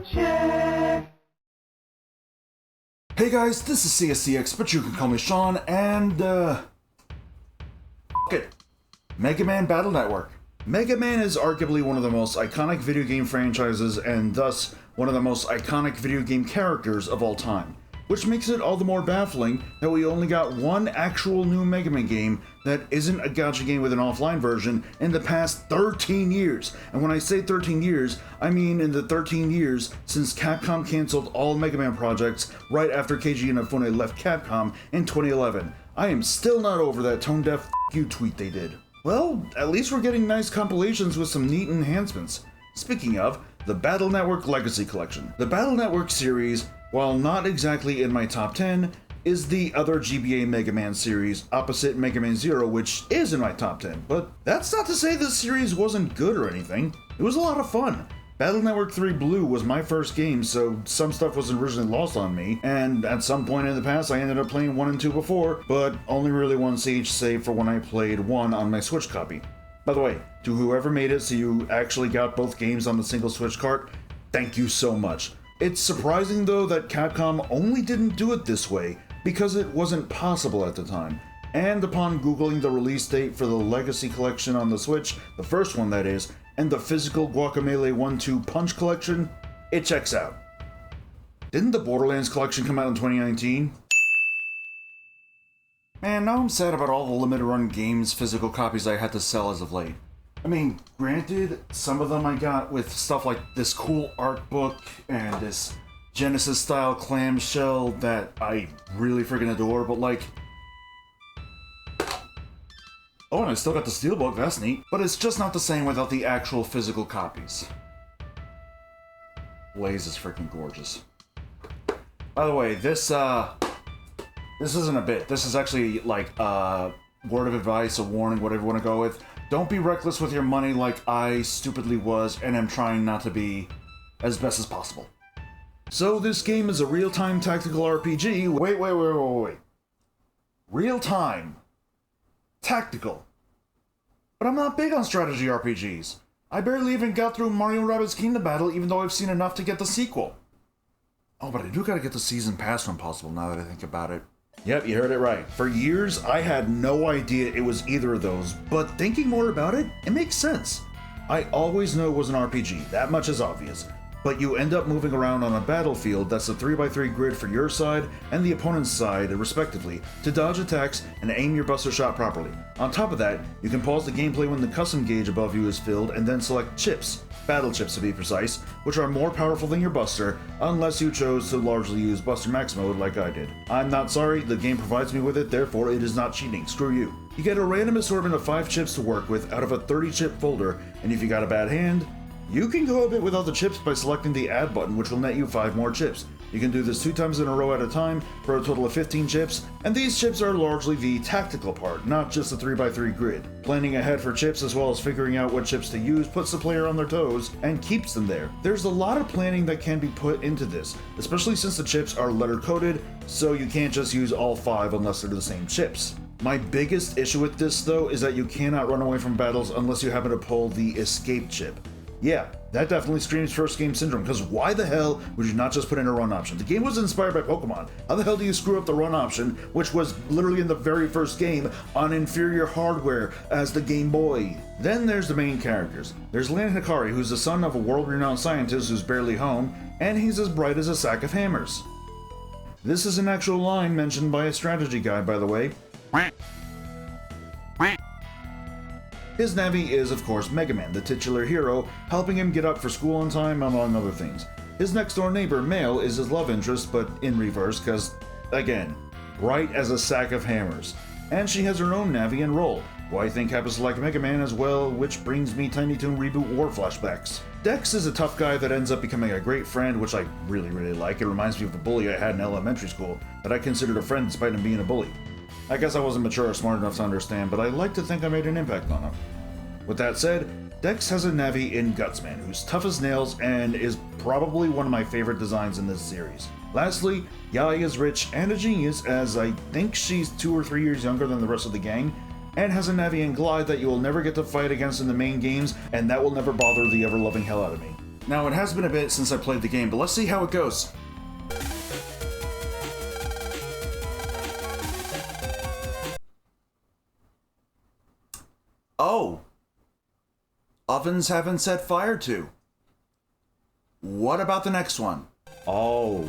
Hey guys, this is CSDX, but you can call me Sean, and it. Mega Man Battle Network. Mega Man is arguably one of the most iconic video game franchises, and thus one of the most iconic video game characters of all time. Which makes it all the more baffling that we only got one actual new Mega Man game that isn't a gacha game with an offline version in the past 13 years. And when I say 13 years, I mean in the 13 years since Capcom canceled all Mega Man projects right after Keiji Inafune left Capcom in 2011. I am still not over that tone-deaf "f*** you" tweet they did. Well, at least we're getting nice compilations with some neat enhancements. Speaking of, the Battle Network Legacy Collection. The Battle Network series, while not exactly in my top 10, is the other GBA Mega Man series, opposite Mega Man Zero, which is in my top 10. But that's not to say this series wasn't good or anything. It was a lot of fun. Battle Network 3 Blue was my first game, so some stuff was originally lost on me, and at some point in the past I ended up playing 1 and 2 before, but only really once each, save for when I played 1 on my Switch copy. By the way, to whoever made it so you actually got both games on the single Switch cart, thank you so much. It's surprising though that Capcom only didn't do it this way because it wasn't possible at the time. And upon googling the release date for the Legacy Collection on the Switch, the first one that is, and the physical Guacamelee 1-2 Punch Collection, it checks out. Didn't the Borderlands Collection come out in 2019? Man, now I'm sad about all the limited run games physical copies I had to sell as of late. I mean, granted, some of them I got with stuff like this cool art book and this Genesis style clamshell that I really freaking adore, but like... Oh, and I still got the steelbook, that's neat. But it's just not the same without the actual physical copies. Blaze is freaking gorgeous. By the way, this isn't a bit. This is actually like a word of advice, a warning, whatever you want to go with. Don't be reckless with your money like I stupidly was and am trying not to be as best as possible. So this game is a real-time tactical RPG. Wait. Real-time. Tactical. But I'm not big on strategy RPGs. I barely even got through Mario & Rabbids Kingdom Battle even though I've seen enough to get the sequel. Oh, but I do gotta get the Season Pass when possible now that I think about it. Yep, you heard it right. For years, I had no idea it was either of those, but thinking more about it, it makes sense. I always knew it was an RPG, that much is obvious. But you end up moving around on a battlefield that's a 3x3 grid for your side and the opponent's side, respectively, to dodge attacks and aim your buster shot properly. On top of that, you can pause the gameplay when the custom gauge above you is filled and then select chips, battle chips to be precise, which are more powerful than your buster, unless you chose to largely use Buster Max mode like I did. I'm not sorry, the game provides me with it, therefore it is not cheating, screw you. You get a random assortment of 5 chips to work with out of a 30 chip folder, and if you got a bad hand, you can go a bit without the chips by selecting the add button, which will net you 5 more chips. You can do this 2 times in a row at a time for a total of 15 chips, and these chips are largely the tactical part, not just the 3x3 grid. Planning ahead for chips as well as figuring out what chips to use puts the player on their toes and keeps them there. There's a lot of planning that can be put into this, especially since the chips are letter coded, so you can't just use all 5 unless they're the same chips. My biggest issue with this though is that you cannot run away from battles unless you happen to pull the escape chip. Yeah, that definitely screams first game syndrome, because why the hell would you not just put in a run option? The game was inspired by Pokemon. How the hell do you screw up the run option, which was literally in the very first game on inferior hardware as the Game Boy? Then there's the main characters. There's Lan Hikari, who's the son of a world-renowned scientist who's barely home, and he's as bright as a sack of hammers. This is an actual line mentioned by a strategy guide, by the way. His Navi is, of course, Mega Man, the titular hero, helping him get up for school on time, among other things. His next-door neighbor, Male, is his love interest, but in reverse, cause, again, bright as a sack of hammers. And she has her own Navi and role, who I think happens to like Mega Man as well, which brings me Tiny Toon Reboot War flashbacks. Dex is a tough guy that ends up becoming a great friend, which I really like. It reminds me of the bully I had in elementary school, that I considered a friend despite him being a bully. I guess I wasn't mature or smart enough to understand, but I like to think I made an impact on him. With that said, Dex has a Navi in Gutsman, who's tough as nails and is probably one of my favorite designs in this series. Lastly, Yai is rich and a genius, as I think she's 2 or 3 years younger than the rest of the gang, and has a Navi and Glide that you will never get to fight against in the main games, and that will never bother the ever-loving hell out of me. Now, it has been a bit since I played the game, but let's see how it goes. Oh! Ovens haven't set fire to. What about the next one? Oh,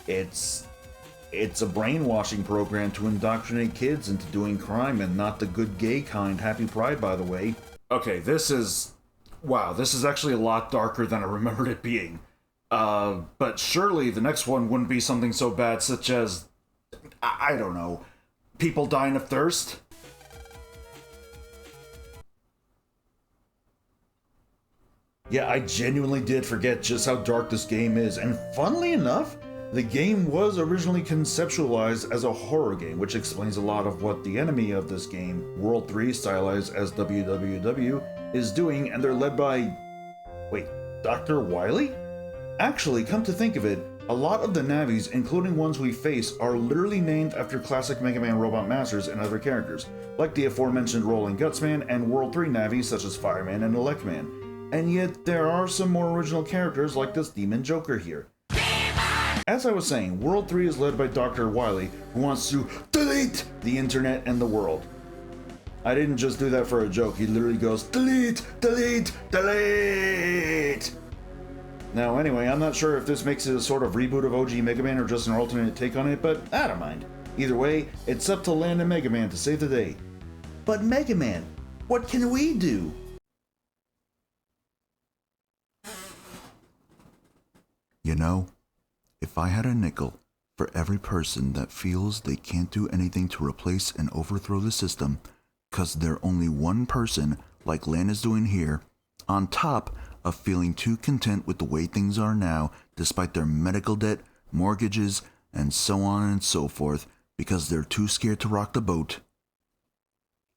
it's a brainwashing program to indoctrinate kids into doing crime, and not the good gay kind. Happy Pride, by the way. Okay, this is... wow, this is actually a lot darker than I remembered it being. But surely the next one wouldn't be something so bad such as... I don't know. People dying of thirst? Yeah, I genuinely did forget just how dark this game is, and funnily enough, the game was originally conceptualized as a horror game, which explains a lot of what the enemy of this game, World 3, stylized as WWW, is doing, and they're led by... wait, Dr. Wily? Actually, come to think of it, a lot of the Navis, including ones we face, are literally named after classic Mega Man Robot Masters and other characters, like the aforementioned Rolling Gutsman and World 3 Navis such as Fireman and Electman. And yet, there are some more original characters like this Demon Joker here. As I was saying, World 3 is led by Dr. Wily, who wants to delete the internet and the world. I didn't just do that for a joke, he literally goes, delete, delete, delete! Now anyway, I'm not sure if this makes it a sort of reboot of OG Mega Man or just an alternate take on it, but I don't mind. Either way, it's up to Land and Mega Man to save the day. But Mega Man, what can we do? You know, if I had a nickel for every person that feels they can't do anything to replace and overthrow the system, 'cause they're only one person, like Lan is doing here, on top of feeling too content with the way things are now, despite their medical debt, mortgages, and so on and so forth, because they're too scared to rock the boat,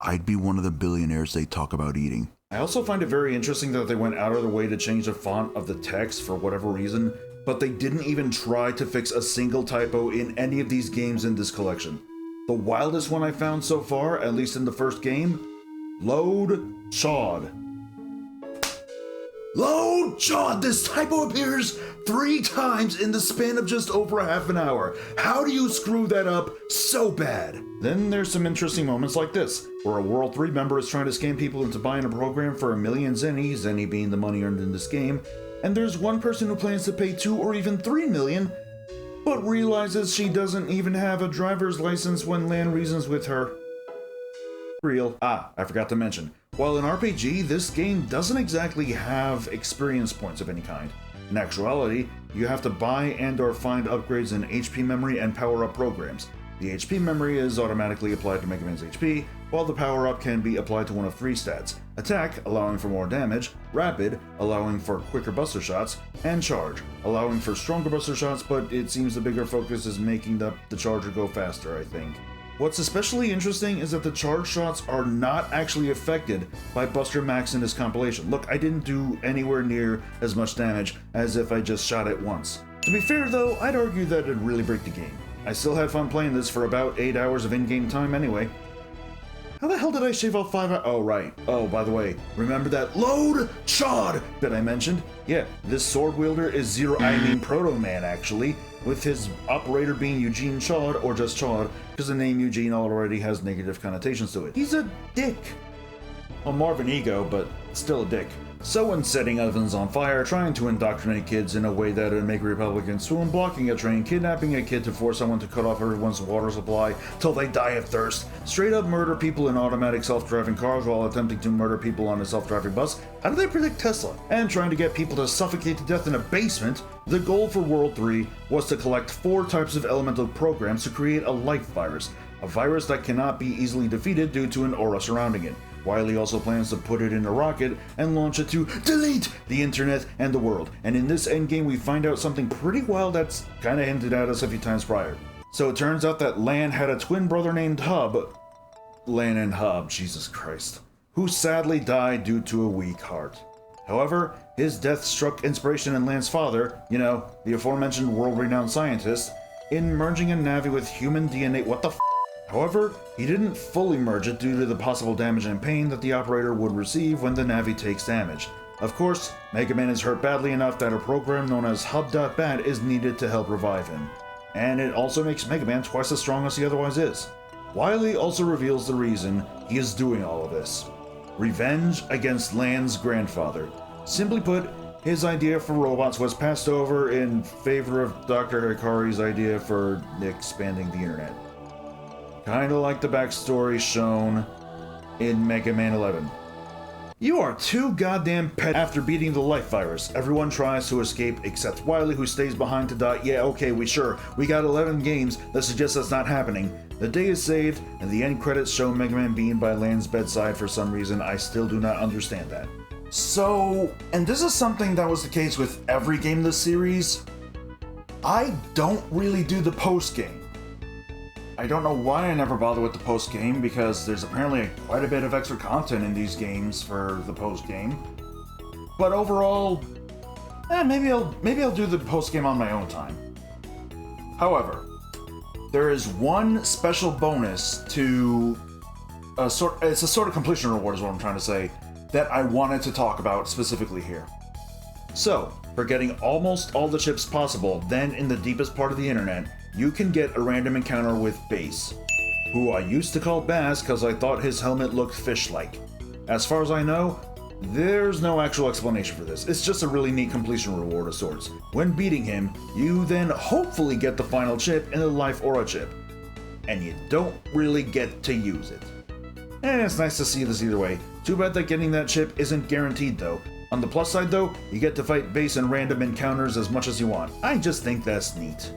I'd be one of the billionaires they talk about eating. I also find it very interesting that they went out of their way to change the font of the text for whatever reason, but they didn't even try to fix a single typo in any of these games in this collection. The wildest one I found so far, at least in the first game, Load Chawed. Load Chawed! This typo appears 3 times in the span of just over a half an hour. How do you screw that up so bad? Then there's some interesting moments like this, where a World 3 member is trying to scam people into buying a program for 1,000,000 zenny being the money earned in this game, and there's one person who plans to pay 2 or even 3 million, but realizes she doesn't even have a driver's license when Lan reasons with her. Real. I forgot to mention, while in RPG, this game doesn't exactly have experience points of any kind. In actuality, you have to buy and or find upgrades in HP memory and power-up programs. The HP memory is automatically applied to Mega Man's HP, while the power-up can be applied to one of 3 stats: Attack, allowing for more damage, Rapid, allowing for quicker buster shots, and Charge, allowing for stronger buster shots, but it seems the bigger focus is making the charger go faster, I think. What's especially interesting is that the charge shots are not actually affected by Buster Max in this compilation. Look, I didn't do anywhere near as much damage as if I just shot it once. To be fair though, I'd argue that it'd really break the game. I still had fun playing this for about 8 hours of in-game time anyway. How the hell did I shave off 5 hours? Oh, right. Oh, by the way, remember that Load Chawed that I mentioned? Yeah, this sword wielder is Proto Man, actually, with his operator being Eugene Chawed, or just Chawed, because the name Eugene already has negative connotations to it. He's a dick. Well, more of an ego, but still a dick. So when setting ovens on fire, trying to indoctrinate kids in a way that would make Republicans swoon, blocking a train, kidnapping a kid to force someone to cut off everyone's water supply till they die of thirst, straight up murder people in automatic self-driving cars while attempting to murder people on a self-driving bus, how do they predict Tesla? And trying to get people to suffocate to death in a basement, the goal for World 3 was to collect 4 types of elemental programs to create a life virus, a virus that cannot be easily defeated due to an aura surrounding it. Wily also plans to put it in a rocket and launch it to delete the internet and the world. And in this endgame, we find out something pretty wild that's kinda hinted at us a few times prior. So it turns out that Lan had a twin brother named Hub. Lan and Hub, Jesus Christ. Who sadly died due to a weak heart. However, his death struck inspiration in Lan's father, you know, the aforementioned world-renowned scientist, in merging a Navi with human DNA. What the f? However, he didn't fully merge it due to the possible damage and pain that the operator would receive when the Navi takes damage. Of course, Mega Man is hurt badly enough that a program known as Hub.Bat is needed to help revive him, and it also makes Mega Man twice as strong as he otherwise is. Wily also reveals the reason he is doing all of this. Revenge against Lan's grandfather. Simply put, his idea for robots was passed over in favor of Dr. Hikari's idea for expanding the internet. Kinda like the backstory shown in Mega Man 11. You are too goddamn pet. After beating the life virus, everyone tries to escape except Wily, who stays behind to die. Yeah, okay, we got 11 games that suggest that's not happening. The day is saved, and the end credits show Mega Man being by Lan's bedside for some reason. I still do not understand that. So, and this is something that was the case with every game in the series, I don't really do the post-game. I don't know why I never bother with the post-game, because there's apparently quite a bit of extra content in these games for the post-game. But overall, maybe I'll do the post-game on my own time. However, there is one special bonus to it's a sort of completion reward is what I'm trying to say, that I wanted to talk about specifically here. So, for getting almost all the chips possible, then in the deepest part of the internet, you can get a random encounter with Bass, who I used to call Baz because I thought his helmet looked fish-like. As far as I know, there's no actual explanation for this. It's just a really neat completion reward of sorts. When beating him, you then hopefully get the final chip in the Life Aura chip, and you don't really get to use it. And it's nice to see this either way. Too bad that getting that chip isn't guaranteed though. On the plus side though, you get to fight Bass in random encounters as much as you want. I just think that's neat.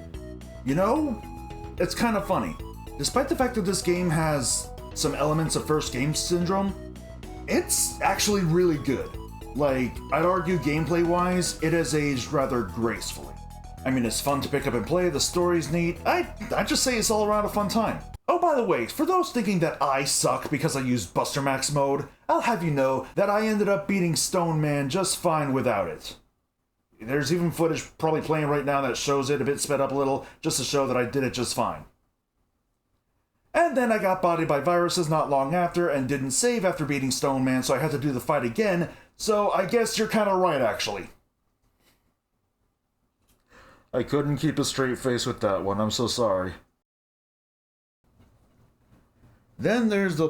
You know, it's kind of funny. Despite the fact that this game has some elements of first game syndrome, it's actually really good. Like, I'd argue gameplay-wise, it has aged rather gracefully. I mean, it's fun to pick up and play, the story's neat, I'd just say it's all around a fun time. Oh, by the way, for those thinking that I suck because I used Buster Max mode, I'll have you know that I ended up beating Stone Man just fine without it. There's even footage probably playing right now that shows it a bit sped up a little, just to show that I did it just fine. And then I got bodied by viruses not long after and didn't save after beating Stone Man, so I had to do the fight again, so I guess you're kinda right, actually. I couldn't keep a straight face with that one, I'm so sorry. Then there's the